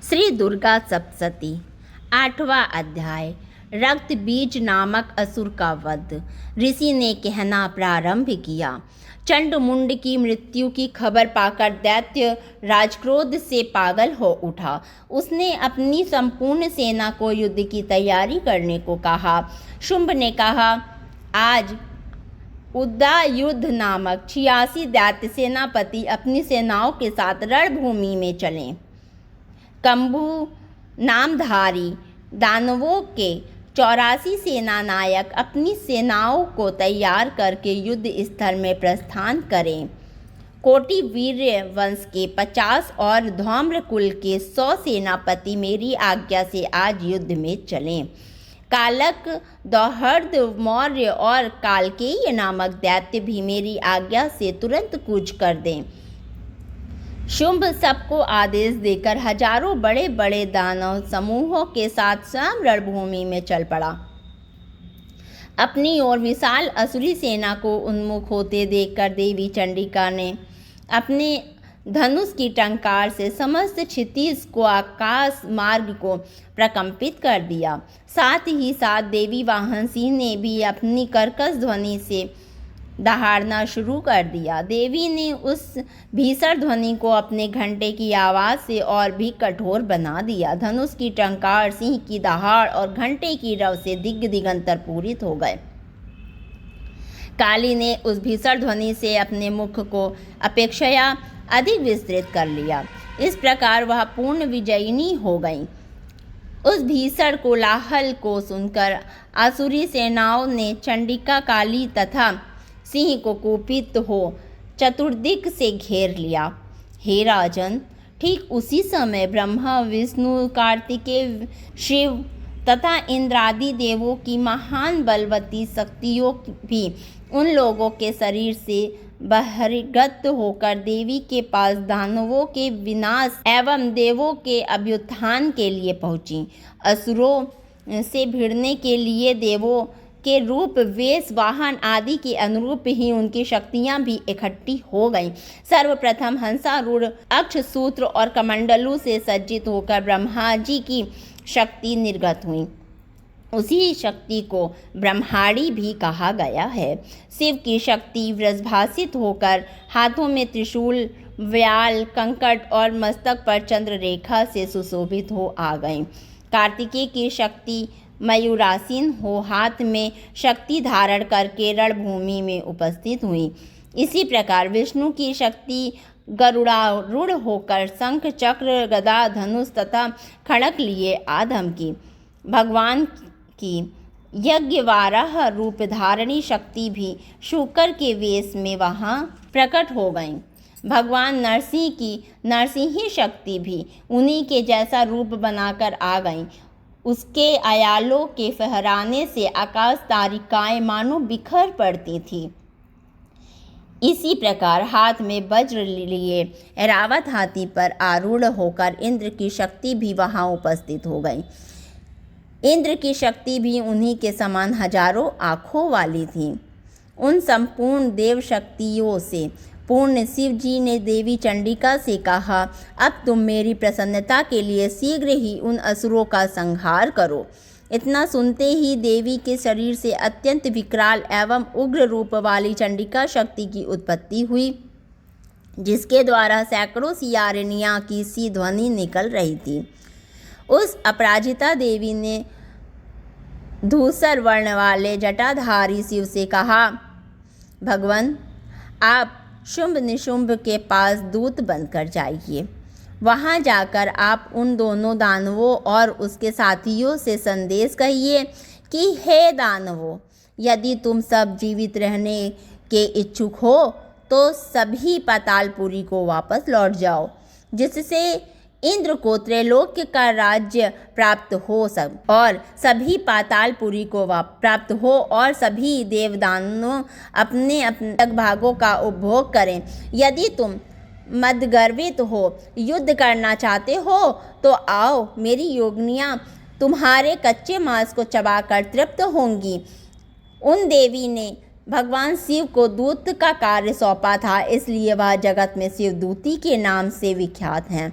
श्री दुर्गा सप्तशती। 8वां अध्याय। रक्त बीज नामक असुर का वध। ऋषि ने कहना प्रारंभ किया। चंडमुंड की मृत्यु की खबर पाकर दैत्य राजक्रोध से पागल हो उठा। उसने अपनी संपूर्ण सेना को युद्ध की तैयारी करने को कहा। शुंभ ने कहा, आज उद्दायुध नामक 86 दैत्य सेनापति अपनी सेनाओं के साथ रणभूमि में चलें। कंबु नामधारी दानवों के 84 सेना नायक अपनी सेनाओं को तैयार करके युद्ध स्थल में प्रस्थान करें। कोटि वीर्य वंश के 50 और धौम्र कुल के 100 सेनापति मेरी आज्ञा से आज युद्ध में चलें। कालक, दौहर्द, मौर्य और कालकेय नामक दैत्य भी मेरी आज्ञा से तुरंत कूच कर दें। शुंभ सबको आदेश देकर हजारों बड़े बड़े दानव समूहों के साथ स्वयं रणभूमि में चल पड़ा। अपनी ओर विशाल असुरी सेना को उन्मुख होते देखकर देवी चंडिका ने अपने धनुष की टंकार से समस्त क्षितिज को, आकाश मार्ग को प्रकंपित कर दिया। साथ ही साथ देवी वाहन सिंह ने भी अपनी कर्कश ध्वनि से दहाड़ना शुरू कर दिया। देवी ने उस भीषण ध्वनि को अपने घंटे की आवाज़ से और भी कठोर बना दिया। धनुष की टंकार, सिंह की दहाड़ और घंटे की रव से दिगंतर पूरित हो गए। काली ने उस भीषण ध्वनि से अपने मुख को अपेक्षया अधिक विस्तृत कर लिया। इस प्रकार वह पूर्ण विजयिनी हो गई। उस भीषण कोलाहल को सुनकर आसुरी सेनाओं ने चंडिका, काली तथा सिंह को कुपित हो चतुर्दिक से घेर लिया। हे राजन, ठीक उसी समय ब्रह्मा, विष्णु, कार्तिकेय, शिव तथा इंद्रादि देवों की महान बलवती शक्तियों भी उन लोगों के शरीर से बहिर्गत होकर देवी के पास दानवों के विनाश एवं देवों के अभ्युत्थान के लिए पहुंची। असुरों से भिड़ने के लिए देवों के रूप, वेश, वाहन आदि के अनुरूप ही उनकी शक्तियां भी इकट्ठी हो गईं। सर्वप्रथम हंसारूढ़, अक्षसूत्र और कमंडलों से सज्जित होकर ब्रह्मा जी की शक्ति निर्गत हुई। उसी शक्ति को ब्रह्माणी भी कहा गया है। शिव की शक्ति वृषभासित होकर हाथों में त्रिशूल, व्याल, कंकट और मस्तक पर चंद्र रेखा से सुशोभित हो आ गई। कार्तिकेय की शक्ति मयूरासीन हो हाथ में शक्ति धारण करके रणभूमि में उपस्थित हुई। इसी प्रकार विष्णु की शक्ति गरुड़ारूढ़ होकर शंख, चक्र, गदा, धनुष तथा खड़ग लिए आ धमकी। भगवान की यज्ञवाराह रूप धारणी शक्ति भी शूकर के वेश में वहाँ प्रकट हो गई। भगवान नरसिंह की नरसिंही शक्ति भी उन्हीं के जैसा रूप बनाकर आ गई। उसके अयालों के फहराने से आकाश तारिकाएं मानो बिखर पड़ती थी। इसी प्रकार हाथ में वज्र लिए ऐरावत हाथी पर आरूढ़ होकर इंद्र की शक्ति भी वहां उपस्थित हो गई। इंद्र की शक्ति भी उन्हीं के समान हजारों आँखों वाली थी। उन संपूर्ण देव शक्तियों से पूर्ण शिव जी ने देवी चंडिका से कहा, अब तुम मेरी प्रसन्नता के लिए शीघ्र ही उन असुरों का संहार करो। इतना सुनते ही देवी के शरीर से अत्यंत विकराल एवं उग्र रूप वाली चंडिका शक्ति की उत्पत्ति हुई, जिसके द्वारा सैकड़ों सियारिनियाँ की सी ध्वनि निकल रही थी। उस अपराजिता देवी ने धूसर वर्ण वाले जटाधारी शिव से कहा, भगवान, आप शुंभ निशुंभ के पास दूत बनकर जाइए। वहां जाकर आप उन दोनों दानवों और उसके साथियों से संदेश कहिए कि हे दानवों, यदि तुम सब जीवित रहने के इच्छुक हो तो सभी पातालपुरी को वापस लौट जाओ, जिससे इंद्र को त्रैलोक्य का राज्य प्राप्त हो और सभी पातालपुरी को प्राप्त हो और सभी देवदानव अपने अपने भागों का उपभोग करें। यदि तुम मदगर्वित हो, युद्ध करना चाहते हो तो आओ, मेरी योगिनियाँ तुम्हारे कच्चे मांस को चबाकर तृप्त होंगी। उन देवी ने भगवान शिव को दूत का कार्य सौंपा था, इसलिए वह जगत में शिवदूती के नाम से विख्यात हैं।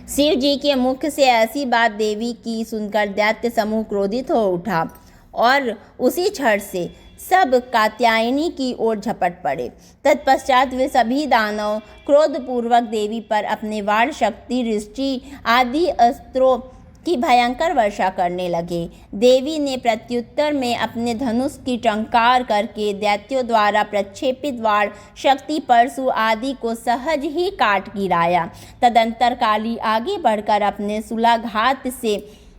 शिव जी के मुख से ऐसी बात देवी की सुनकर दैत्य समूह क्रोधित हो उठा और उसी क्षण से सब कात्यायनी की ओर झपट पड़े। तत्पश्चात वे सभी दानव क्रोधपूर्वक देवी पर अपने वाण शक्ति, दृष्टि आदि अस्त्रों की भयंकर वर्षा करने लगे। देवी ने प्रत्युत्तर में अपने धनुष की टंकार करके दैत्यों द्वारा प्रक्षेपित वाण शक्ति, परशु आदि को सहज ही काट गिराया। तदंतर काली आगे बढ़कर अपने शूलाघात से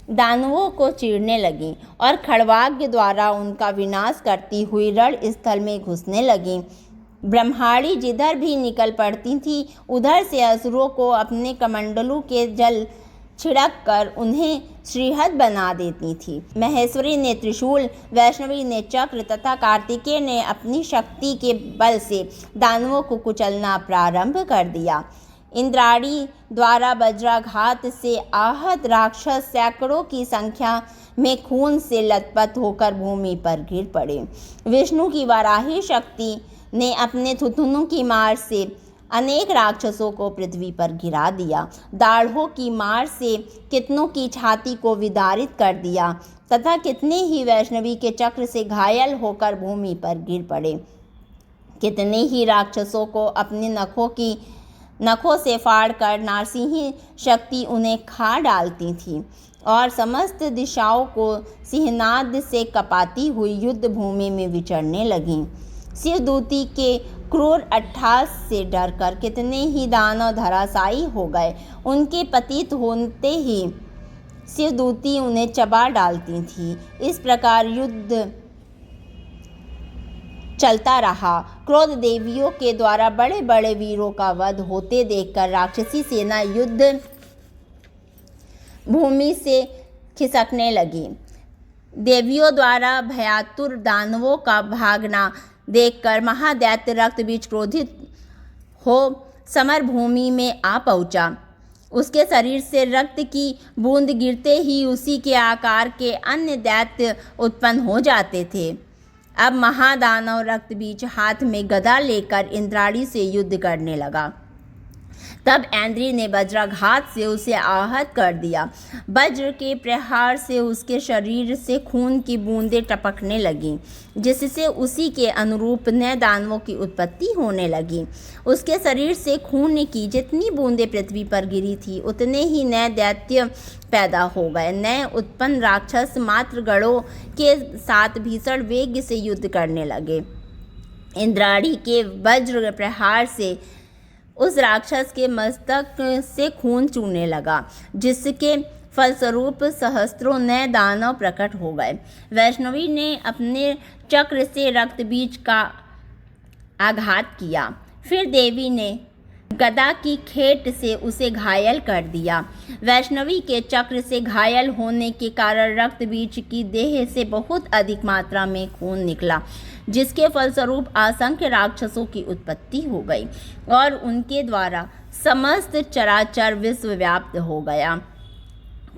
दानवों को चीरने लगी और खड्वाग्य द्वारा उनका विनाश करती हुई रणस्थल में घुसने लगी। ब्रह्माणी जिधर भी निकल पड़ती थी उधर से असुरों को अपने कमंडलों के जल छिड़क कर उन्हें श्रीहद बना देती थी। महेश्वरी ने त्रिशूल, वैष्णवी ने चक्र तथा कार्तिकेय ने अपनी शक्ति के बल से दानवों को कुचलना प्रारंभ कर दिया। इंद्राणी द्वारा वज्राघात से आहत राक्षस सैकड़ों की संख्या में खून से लथपथ होकर भूमि पर गिर पड़े। विष्णु की वाराही शक्ति ने अपने थुथुनों की मार से अनेक राक्षसों को पृथ्वी पर गिरा दिया। दाढ़ों की मार से कितनों की छाती को विदारित कर दिया तथा कितने ही वैष्णवी के चक्र से घायल होकर भूमि पर गिर पड़े। कितने ही राक्षसों को अपने नखों से फाड़कर नारसिंही शक्ति उन्हें खा डालती थी और समस्त दिशाओं को सिंहनाद से कपाती हुई युद्ध भूमि में विचरने लगीं। शिवदूती के क्रूर अट्टहास से डरकर कितने ही दानव धराशायी हो गए। उनके पतित होते ही शिवदूती उन्हें चबा डालती थी। इस प्रकार युद्ध चलता रहा। क्रोध देवियों के द्वारा बड़े बड़े वीरों का वध होते देखकर राक्षसी सेना युद्ध भूमि से खिसकने लगी। देवियों द्वारा भयातुर दानवों का भागना देखकर महादैत्य रक्तबीज क्रोधित हो समर भूमि में आ पहुंचा। उसके शरीर से रक्त की बूंद गिरते ही उसी के आकार के अन्य दैत्य उत्पन्न हो जाते थे। अब महादानव रक्तबीज हाथ में गदा लेकर इंद्राणी से युद्ध करने लगा। तब ऐन्द्री ने वज्राघात से उसे आहत कर दिया। वज्र के प्रहार से उसके शरीर से खून की बूंदें टपकने लगीं, जिससे उसी के अनुरूप नए दानवों की उत्पत्ति होने लगी। उसके शरीर से खून की जितनी बूंदें पृथ्वी पर गिरी थी उतने ही नए दैत्य पैदा हो गए। नए उत्पन्न राक्षस मात्र गणों के साथ भीषण वेग से युद्ध करने लगे। इंद्राणी के वज्र प्रहार से उस राक्षस के मस्तक से खून चूने लगा, जिसके फलस्वरूप सहस्त्रों नए दानव प्रकट हो गए। वैष्णवी ने अपने चक्र से रक्तबीज का आघात किया। फिर देवी ने गदा की खेट से उसे घायल कर दिया। वैष्णवी के चक्र से घायल होने के कारण रक्तबीज की देह से बहुत अधिक मात्रा में खून निकला, जिसके फलस्वरूप असंख्य राक्षसों की उत्पत्ति हो गई और उनके द्वारा समस्त चराचर विश्व व्याप्त हो गया।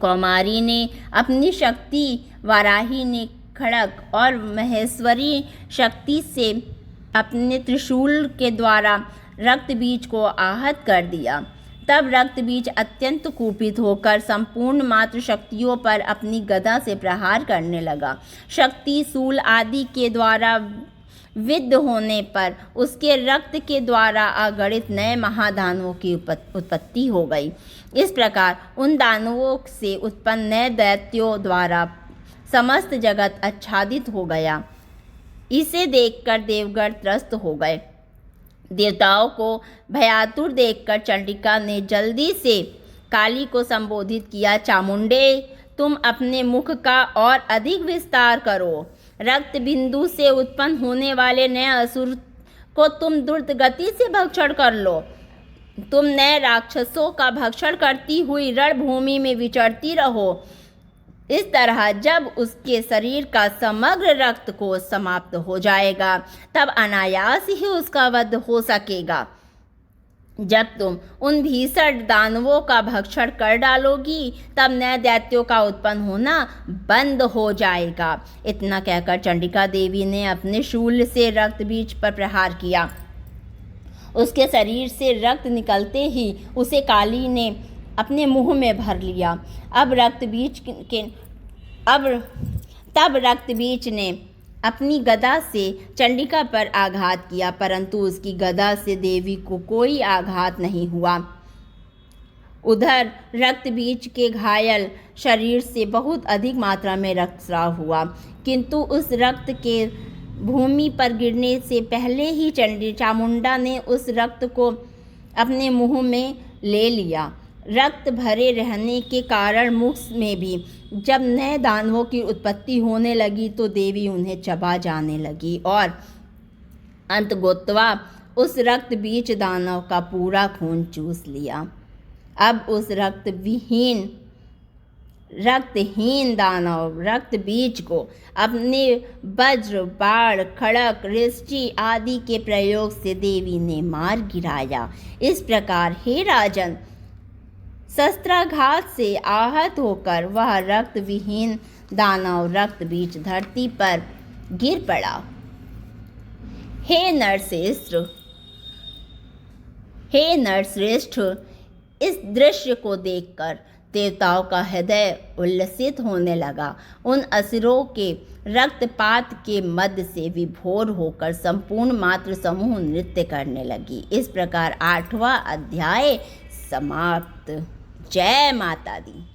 कौमारी ने अपनी शक्ति, वाराही ने खड्ग और महेश्वरी शक्ति से अपने त्रिशूल के द्वारा रक्तबीज को आहत कर दिया। तब रक्तबीज अत्यंत कुपित होकर संपूर्ण मात्र शक्तियों पर अपनी गदा से प्रहार करने लगा। शक्ति, शूल आदि के द्वारा विद्ध होने पर उसके रक्त के द्वारा अगणित नए महादानवों की उत्पत्ति हो गई। इस प्रकार उन दानवों से उत्पन्न नए दैत्यों द्वारा समस्त जगत आच्छादित हो गया। इसे देखकर देवगण त्रस्त हो गए। देवताओं को भयातुर देखकर चंडिका ने जल्दी से काली को संबोधित किया। चामुंडे, तुम अपने मुख का और अधिक विस्तार करो। रक्त बिंदु से उत्पन्न होने वाले नए असुर को तुम द्रुत गति से भक्षण कर लो। तुम नए राक्षसों का भक्षण करती हुई रणभूमि में विचरती रहो। इस तरह जब उसके शरीर का समग्र रक्त कोश समाप्त हो जाएगा तब अनायास ही उसका वध हो सकेगा। जब तुम उन भीषण दानवों का भक्षण कर डालोगी तब नए दैत्यों का उत्पन्न होना बंद हो जाएगा। इतना कहकर चंडिका देवी ने अपने शूल से रक्तबीज पर प्रहार किया। उसके शरीर से रक्त निकलते ही उसे काली ने अपने मुंह में भर लिया। तब रक्तबीज ने अपनी गदा से चंडिका पर आघात किया, परंतु उसकी गदा से देवी को कोई आघात नहीं हुआ। उधर रक्तबीज के घायल शरीर से बहुत अधिक मात्रा में रक्तस्राव हुआ, किंतु उस रक्त के भूमि पर गिरने से पहले ही चामुंडा ने उस रक्त को अपने मुंह में ले लिया। रक्त भरे रहने के कारण मुख में भी जब नए दानवों की उत्पत्ति होने लगी तो देवी उन्हें चबा जाने लगी और अंततोगत्वा उस रक्त बीज दानव का पूरा खून चूस लिया। अब उस रक्तहीन दानव रक्त बीज को अपने वज्र, बाण, खड़ग, रिष्टि आदि के प्रयोग से देवी ने मार गिराया। इस प्रकार हे राजन, शस्त्राघात से आहत होकर वह रक्त विहीन दानव रक्त बीज धरती पर गिर पड़ा। हे नरश्रेष्ठ, इस दृश्य को देखकर देवताओं का हृदय उल्लसित होने लगा। उन असुरों के रक्तपात के मध्य से विभोर होकर संपूर्ण मातृ समूह नृत्य करने लगी। इस प्रकार 8वां अध्याय समाप्त। जय माता दी।